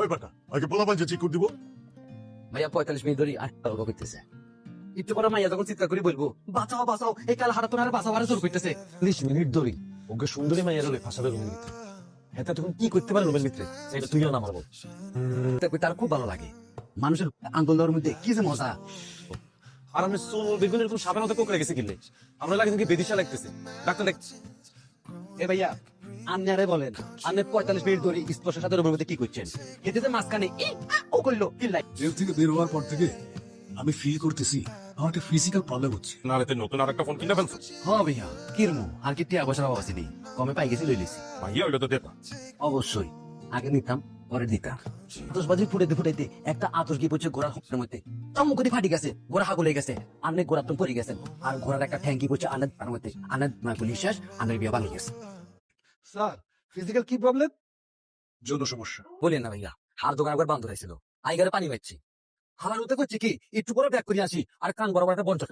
ওই বাটা আগে পোলা পাঞ্চে ঠিক করে দিব। ভাইয়া 45 মিনিট ধরে তর্ক করতেছে। একটু পরে মাইয়া যখন চিৎকার করে বলবো বাঁচাও বাঁচাও, এই কাল হারা তোর বাঁচাও আর জোর করতেছে। 30 মিনিট ধরে ওকে সুন্দরী মাইয়া রলে ফাঁসাবে রুমের ভিতরে। হ্যাঁ তখন কি করতে পারে রুমের ভিতরে সেটা তুইও না মারবো। তার খুব ভালো লাগে, মানুষের আঙ্গুল দেওয়ার মধ্যে কি যে মজা। আর আমি চোর বেগুনের এরকম সাপের মতো কোকড়ে গেছে কিনলে আমরা লাগে কি বেদিশা লাগতেছে। ডাক্তার দেখ। এ ভাইয়া আপনি আরে বলেন, আপনি 45 মিনিট ধরে স্পর্শের সাথে রুমের মধ্যে কি করছেন? এতে যে মাঝখানে ও করলো কি লাই। জেল থেকে বের হওয়ার পর থেকে আমি ফিল করতেছি আমার একটা ফিজিক্যাল প্রবলেম হচ্ছে। না রে নতুন আরেকটা ফোন কিনে ফেলছো। হ্যাঁ ভাইয়া কিরমু আর কি টিয়া বসার অবস্থা নেই, কমে পাই গেছি লইলেছি। ভাইয়া ওইটা তো দেতা। অবশ্যই আগে নিতাম পরে দিতাম। আতসবাজি ফুটাইতে ফুটাইতে একটা আতস গিয়ে পড়ছে ঘোড়ার হুকের মধ্যে, চমক করে ফাটি গেছে, ঘোড়া হাগুলে গেছে। আন্নে ঘোড়া তো পড়ে গেছেন, আর ঘোড়ার একটা ঠ্যাঙ্কি পড়ছে আনাদ পার মধ্যে। আনাদ পুলিশ শেষ, আনের বিয়ে ভাঙে গেছে। স্যার ফিজিক্যাল কি প্রবলেম? যৌন সমস্যা। বলেন না ভাইয়া, হার দোকান একবার বন্ধ হয়েছিল, আইগারে পানি পাচ্ছি। হালার মধ্যে করছে কি একটু পরে ব্যাক করে আসি আর কান বরাবর একটা বন্ধ